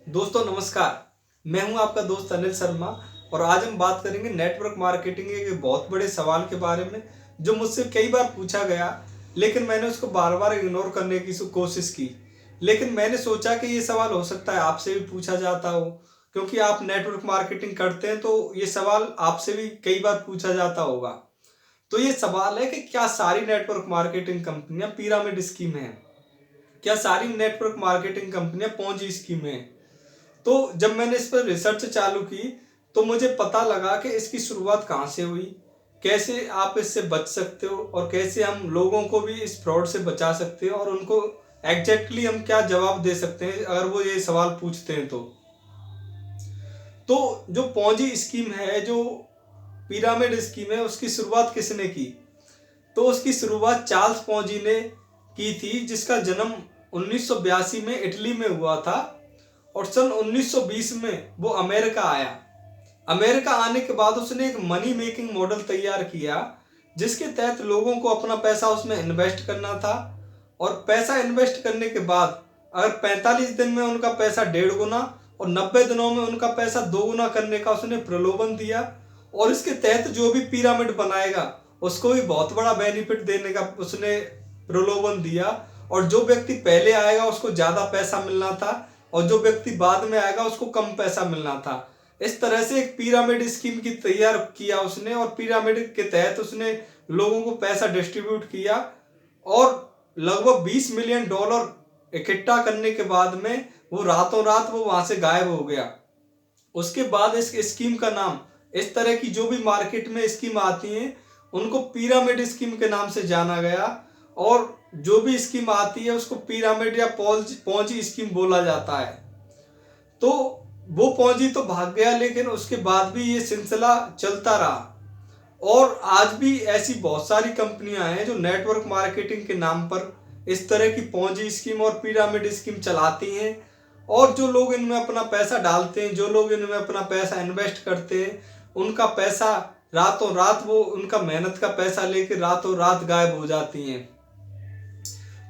दोस्तों नमस्कार। मैं हूं आपका दोस्त अनिल शर्मा और आज हम बात करेंगे नेटवर्क मार्केटिंग के एक बहुत बड़े सवाल के बारे में जो मुझसे कई बार पूछा गया, लेकिन मैंने उसको बार बार इग्नोर करने की कोशिश की। लेकिन मैंने सोचा कि ये सवाल हो सकता है आपसे भी पूछा जाता हो, क्योंकि आप नेटवर्क मार्केटिंग करते हैं तो ये सवाल आपसे भी कई बार पूछा जाता होगा। तो ये सवाल है कि क्या सारी नेटवर्क मार्केटिंग कंपनियां पिरामिड स्कीम हैं? क्या सारी नेटवर्क मार्केटिंग कंपनियां पोंजी स्कीम हैं? तो जब मैंने इस पर रिसर्च चालू की तो मुझे पता लगा कि इसकी शुरुआत कहाँ से हुई, कैसे आप इससे बच सकते हो और कैसे हम लोगों को भी इस फ्रॉड से बचा सकते हैं और उनको एग्जैक्टली हम क्या जवाब दे सकते हैं अगर वो ये सवाल पूछते हैं। तो जो पॉन्जी स्कीम है, जो पिरामिड स्कीम है, उसकी शुरुआत किसने की? तो उसकी शुरुआत चार्ल्स पॉन्जी ने की थी, जिसका जन्म 1982 में इटली में हुआ था और सन 1920 में वो अमेरिका आया। अमेरिका आने के बाद उसने एक मनी मेकिंग मॉडल तैयार किया, जिसके तहत लोगों को अपना पैसा उसमें इन्वेस्ट करना था और पैसा इन्वेस्ट करने के बाद अगर 45 दिन में उनका पैसा 1.5 गुना और 90 दिनों में उनका पैसा 2 गुना करने का उसने प्रलोभन दिया। और इसके तहत जो भी पिरामिड बनाएगा उसको भी बहुत बड़ा बेनिफिट देने का उसने प्रलोभन दिया। और जो व्यक्ति पहले आएगा उसको ज्यादा पैसा मिलना था और जो व्यक्ति बाद में आएगा उसको कम पैसा मिलना था। इस तरह से एक पिरामिड स्कीम की तैयार किया उसने और पिरामिड के तहत उसने लोगों को पैसा डिस्ट्रीब्यूट किया और लगभग $20 मिलियन इकट्ठा करने के बाद में वो रातों रात वो वहां से गायब हो गया। उसके बाद इस स्कीम का नाम, इस तरह की जो भी मार्केट में स्कीम आती हैं उनको पिरामिड स्कीम के नाम से जाना गया और जो भी स्कीम आती है उसको पिरामिड या पॉन्जी स्कीम बोला जाता है। तो वो पॉन्जी तो भाग गया, लेकिन उसके बाद भी ये सिलसिला चलता रहा और आज भी ऐसी बहुत सारी कंपनियां हैं जो नेटवर्क मार्केटिंग के नाम पर इस तरह की पॉन्जी स्कीम और पिरामिड स्कीम चलाती हैं। और जो लोग इनमें अपना पैसा डालते हैं, जो लोग इनमें अपना पैसा इन्वेस्ट करते हैं, उनका पैसा रातों रात वो उनका मेहनत का पैसा लेकर रातों रात गायब हो जाती हैं।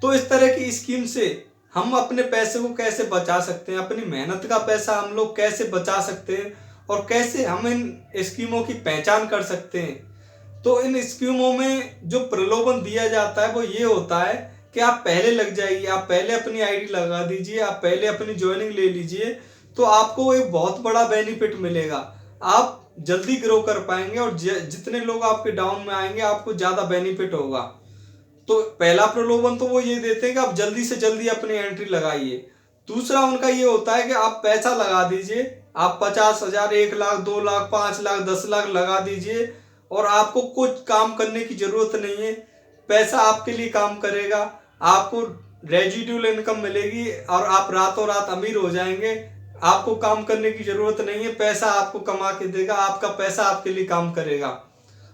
तो इस तरह की स्कीम से हम अपने पैसे को कैसे बचा सकते हैं, अपनी मेहनत का पैसा हम लोग कैसे बचा सकते हैं और कैसे हम इन स्कीमों की पहचान कर सकते हैं? तो इन स्कीमों में जो प्रलोभन दिया जाता है वो ये होता है कि आप पहले लग जाइए, आप पहले अपनी आईडी लगा दीजिए, आप पहले अपनी ज्वाइनिंग ले लीजिए, तो आपको एक बहुत बड़ा बेनिफिट मिलेगा। आप जल्दी ग्रो कर पाएंगे और जितने लोग आपके डाउन में आएंगे आपको ज्यादा बेनिफिट होगा। तो पहला प्रलोभन तो वो ये देते हैं कि आप जल्दी से जल्दी अपनी एंट्री लगाइए। दूसरा उनका ये होता है कि आप पैसा लगा दीजिए, आप 50,000, 1 लाख, 2 लाख, 5 लाख, 10 लाख लगा दीजिए और आपको कुछ काम करने की जरूरत नहीं है। पैसा आपके लिए काम करेगा, आपको रेजिडुअल इनकम मिलेगी और आप रातों रात अमीर हो जाएंगे। आपको काम करने की जरूरत नहीं है, पैसा आपको कमा के देगा, आपका पैसा आपके लिए काम करेगा।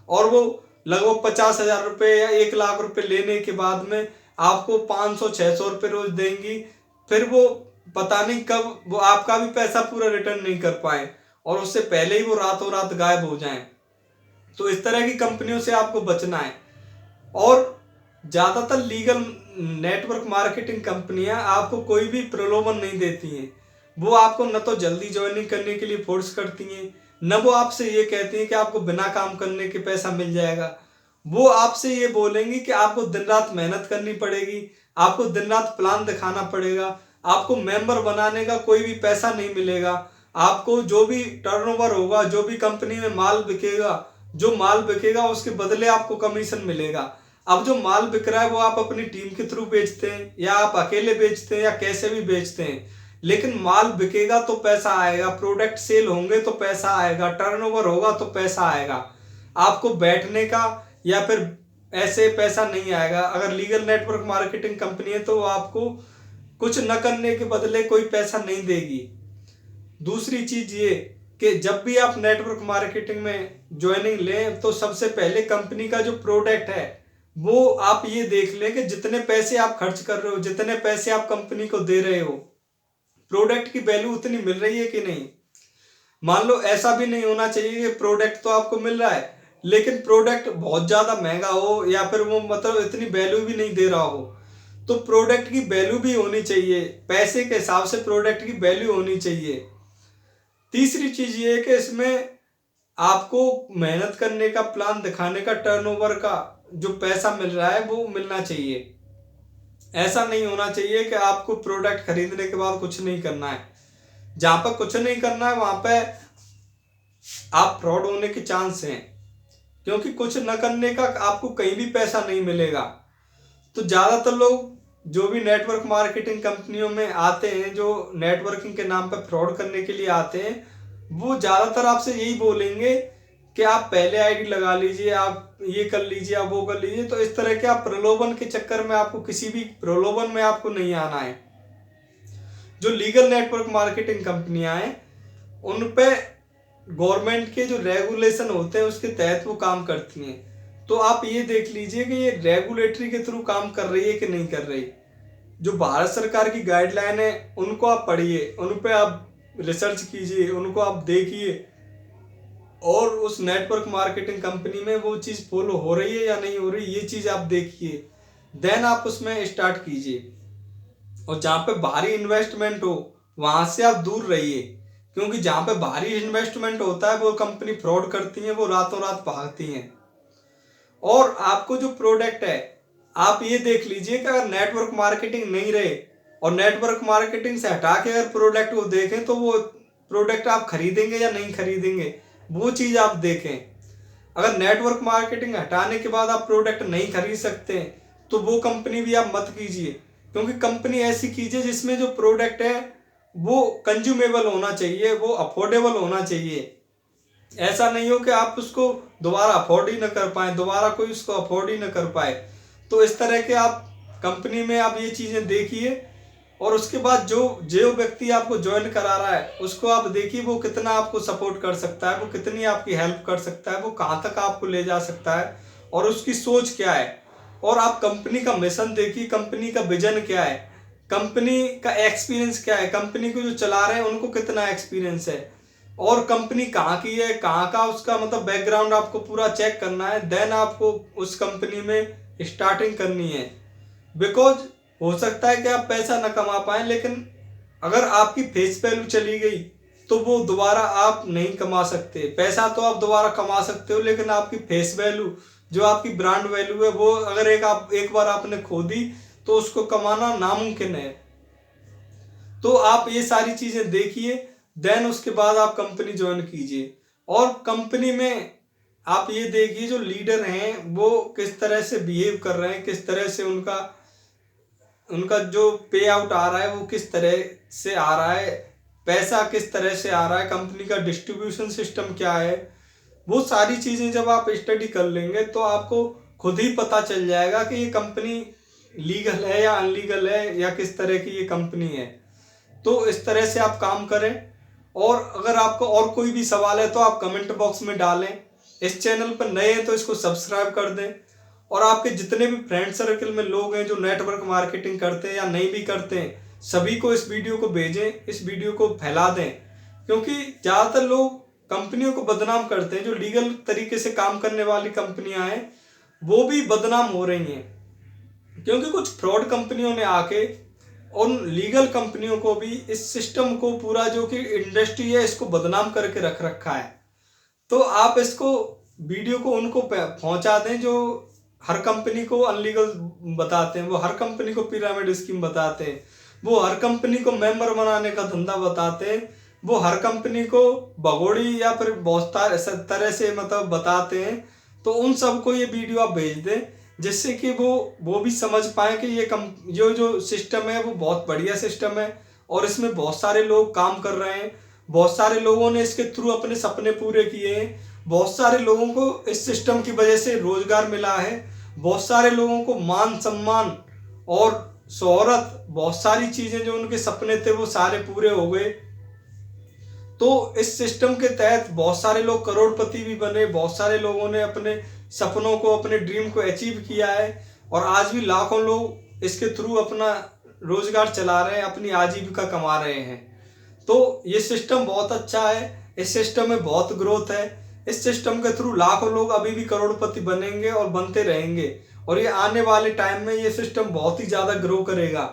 और वो लगभग 50,000 रुपये या 1 लाख रुपए लेने के बाद में आपको 500-600 रुपये रोज देंगी। फिर वो पता नहीं कब वो आपका भी पैसा पूरा रिटर्न नहीं कर पाए और उससे पहले ही वो रातों रात गायब हो जाएं। तो इस तरह की कंपनियों से आपको बचना है। और ज्यादातर लीगल नेटवर्क मार्केटिंग कंपनियां आपको कोई भी प्रलोभन नहीं देती हैं। वो आपको न तो जल्दी ज्वाइनिंग करने के लिए फोर्स करती हैं, न वो आपसे ये कहती हैं कि आपको बिना काम करने के पैसा मिल जाएगा। वो आपसे ये बोलेंगी कि आपको दिन रात मेहनत करनी पड़ेगी, आपको दिन रात प्लान दिखाना पड़ेगा, आपको मेंबर बनाने का कोई भी पैसा नहीं मिलेगा, आपको जो भी टर्नओवर होगा, जो भी कंपनी में माल बिकेगा, जो माल बिकेगा उसके बदले आपको कमीशन मिलेगा। अब जो माल बिक रहा है वो आप अपनी टीम के थ्रू बेचते हैं या आप अकेले बेचते हैं या कैसे भी बेचते हैं, लेकिन माल बिकेगा तो पैसा आएगा, प्रोडक्ट सेल होंगे तो पैसा आएगा, टर्नओवर होगा तो पैसा आएगा। आपको बैठने का या फिर ऐसे पैसा नहीं आएगा। अगर लीगल नेटवर्क मार्केटिंग कंपनी है तो वो आपको कुछ न करने के बदले कोई पैसा नहीं देगी। दूसरी चीज ये कि जब भी आप नेटवर्क मार्केटिंग में ज्वाइनिंग लें तो सबसे पहले कंपनी का जो प्रोडक्ट है वो आप ये देख लें कि जितने पैसे आप खर्च कर रहे हो, जितने पैसे आप कंपनी को दे रहे हो, प्रोडक्ट की वैल्यू उतनी मिल रही है कि नहीं। मान लो ऐसा भी नहीं होना चाहिए कि प्रोडक्ट तो आपको मिल रहा है लेकिन प्रोडक्ट बहुत ज्यादा महंगा हो या फिर वो मतलब इतनी वैल्यू भी नहीं दे रहा हो। तो प्रोडक्ट की वैल्यू भी होनी चाहिए, पैसे के हिसाब से प्रोडक्ट की वैल्यू होनी चाहिए। तीसरी चीज ये है कि इसमें आपको मेहनत करने का प्लान दिखाने का, टर्नओवर का जो पैसा मिल रहा है वो मिलना चाहिए। ऐसा नहीं होना चाहिए कि आपको प्रोडक्ट खरीदने के बाद कुछ नहीं करना है। जहां पर कुछ नहीं करना है वहां पे आप फ्रॉड होने के चांस हैं, क्योंकि कुछ न करने का आपको कहीं भी पैसा नहीं मिलेगा। तो ज्यादातर लोग जो भी नेटवर्क मार्केटिंग कंपनियों में आते हैं, जो नेटवर्किंग के नाम पर फ्रॉड करने के लिए आते हैं, वो ज्यादातर आपसे यही बोलेंगे कि आप पहले आईडी लगा लीजिए, आप ये कर लीजिए, आप वो कर लीजिए। तो इस तरह के आप प्रलोभन के चक्कर में, आपको किसी भी प्रलोभन में आपको नहीं आना है। जो लीगल नेटवर्क मार्केटिंग कंपनियां हैं उन पे गवर्नमेंट के जो रेगुलेशन होते हैं उसके तहत वो काम करती हैं। तो आप ये देख लीजिए कि ये रेगुलेटरी के थ्रू काम कर रही है कि नहीं कर रही। जो भारत सरकार की गाइडलाइन है उनको आप पढ़िए, उन पे आप रिसर्च कीजिए, उनको आप देखिए, और उस नेटवर्क मार्केटिंग कंपनी में वो चीज़ फॉलो हो रही है या नहीं हो रही, ये चीज़ आप देखिए, देन आप उसमें स्टार्ट कीजिए। और जहाँ पे भारी इन्वेस्टमेंट हो वहां से आप दूर रहिए, क्योंकि जहाँ पे भारी इन्वेस्टमेंट होता है वो कंपनी फ्रॉड करती है, वो रातों रात भागती हैं। और आपको जो प्रोडक्ट है आप ये देख लीजिए कि अगर नेटवर्क मार्केटिंग नहीं रहे और नेटवर्क मार्केटिंग से हटा के अगर प्रोडक्ट को देखें तो वो प्रोडक्ट आप खरीदेंगे या नहीं खरीदेंगे, वो चीज़ आप देखें। अगर नेटवर्क मार्केटिंग हटाने के बाद आप प्रोडक्ट नहीं खरीद सकते तो वो कंपनी भी आप मत कीजिए, क्योंकि कंपनी ऐसी कीजिए जिसमें जो प्रोडक्ट है वो कंज्यूमेबल होना चाहिए, वो अफोर्डेबल होना चाहिए। ऐसा नहीं हो कि आप उसको दोबारा अफोर्ड ही ना कर पाए, दोबारा कोई उसको अफोर्ड ही ना कर पाए। तो इस तरह के आप कंपनी में आप ये चीज़ें देखिए, और उसके बाद जो व्यक्ति आपको ज्वाइन करा रहा है उसको आप देखिए वो कितना आपको सपोर्ट कर सकता है, वो कितनी आपकी हेल्प कर सकता है, वो कहाँ तक आपको ले जा सकता है और उसकी सोच क्या है। और आप कंपनी का मिशन देखिए, कंपनी का विजन क्या है, कंपनी का एक्सपीरियंस क्या है, कंपनी को जो चला रहे हैं उनको कितना एक्सपीरियंस है, और कंपनी कहाँ की है, कहाँ का उसका मतलब बैकग्राउंड आपको पूरा चेक करना है। देन आपको उस कंपनी में स्टार्टिंग करनी है। बिकॉज हो सकता है कि आप पैसा ना कमा पाए, लेकिन अगर आपकी फेस वैल्यू चली गई तो वो दोबारा आप नहीं कमा सकते। पैसा तो आप दोबारा कमा सकते हो, लेकिन आपकी फेस वैल्यू, जो आपकी ब्रांड वैल्यू है, वो अगर एक बार आपने खो दी तो उसको कमाना नामुमकिन है। तो आप ये सारी चीजें देखिए, देन उसके बाद आप कंपनी ज्वाइन कीजिए। और कंपनी में आप ये देखिए जो लीडर हैं वो किस तरह से बिहेव कर रहे हैं, किस तरह से उनका जो पे आउट आ रहा है वो किस तरह से आ रहा है, पैसा किस तरह से आ रहा है, कंपनी का डिस्ट्रीब्यूशन सिस्टम क्या है। वो सारी चीज़ें जब आप स्टडी कर लेंगे तो आपको खुद ही पता चल जाएगा कि ये कंपनी लीगल है या अनलीगल है, या किस तरह की ये कंपनी है। तो इस तरह से आप काम करें। और अगर आपको और कोई भी सवाल है तो आप कमेंट बॉक्स में डालें। इस चैनल पर नए हैं तो इसको सब्सक्राइब कर दें, और आपके जितने भी फ्रेंड सर्कल में लोग हैं जो नेटवर्क मार्केटिंग करते हैं या नहीं भी करते हैं, सभी को इस वीडियो को भेजें, इस वीडियो को फैला दें। क्योंकि ज़्यादातर लोग कंपनियों को बदनाम करते हैं, जो लीगल तरीके से काम करने वाली कंपनियां हैं वो भी बदनाम हो रही हैं, क्योंकि कुछ फ्रॉड कंपनियों ने आके उन लीगल कंपनियों को भी, इस सिस्टम को पूरा जो कि इंडस्ट्री है इसको बदनाम करके रख रखा है। तो आप इसको वीडियो को उनको पहुंचा दें जो हर कंपनी को अनलीगल बताते हैं, वो हर कंपनी को पिरामिड स्कीम बताते हैं, वो हर कंपनी को मेंबर बनाने का धंधा बताते हैं, वो हर कंपनी को भगोड़ी या फिर बहुत तरह से मतलब बताते हैं। तो उन सबको ये वीडियो आप भेज दें, जिससे कि वो भी समझ पाए कि ये जो सिस्टम है वो बहुत बढ़िया सिस्टम है, और इसमें बहुत सारे लोग काम कर रहे हैं, बहुत सारे लोगों ने इसके थ्रू अपने सपने पूरे किए हैं, बहुत सारे लोगों को इस सिस्टम की वजह से रोजगार मिला है, बहुत सारे लोगों को मान सम्मान और शोहरत, बहुत सारी चीजें जो उनके सपने थे वो सारे पूरे हो गए। तो इस सिस्टम के तहत बहुत सारे लोग करोड़पति भी बने, बहुत सारे लोगों ने अपने सपनों को, अपने ड्रीम को अचीव किया है, और आज भी लाखों लोग इसके थ्रू अपना रोजगार चला रहे हैं, अपनी आजीविका कमा रहे हैं। तो ये सिस्टम बहुत अच्छा है, इस सिस्टम में बहुत ग्रोथ है, इस सिस्टम के थ्रू लाखों लोग अभी भी करोड़पति बनेंगे और बनते रहेंगे। और ये आने वाले टाइम में ये सिस्टम बहुत ही ज़्यादा ग्रो करेगा।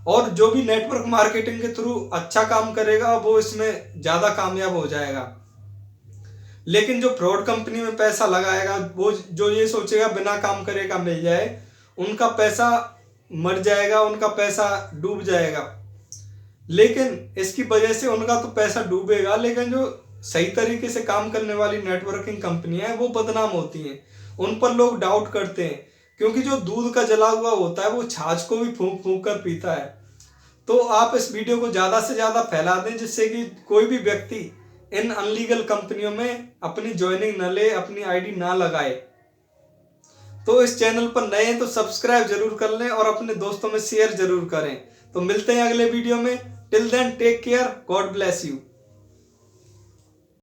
और जो भी नेटवर्क मार्केटिंग के थ्रू अच्छा काम करेगा वो इसमें ज़्यादा कामयाब हो जाएगा। लेकिन जो फ्रॉड कंपनी में पैसा लगाएगा, वो जो ये सोचेगा बिना काम करेगा मिल जाए, उनका पैसा मर जाएगा, उनका पैसा डूब जाएगा। लेकिन इसकी वजह से उनका तो पैसा डूबेगा, लेकिन जो सही तरीके से काम करने वाली नेटवर्किंग कंपनियां हैं वो बदनाम होती हैं, उन पर लोग डाउट करते हैं। क्योंकि जो दूध का जला हुआ होता है वो छाछ को भी फूंक फूंक कर पीता है। तो आप इस वीडियो को ज़्यादा से ज़्यादा फैला दें, जिससे कि कोई भी व्यक्ति इन अनलीगल कंपनियों में अपनी ज्वाइनिंग न ले, अपनी आईडी ना लगाए। तो इस चैनल पर नए हैं तो सब्सक्राइब जरूर कर लें और अपने दोस्तों में शेयर जरूर करें। तो मिलते हैं अगले वीडियो में। Till then take care, God bless you.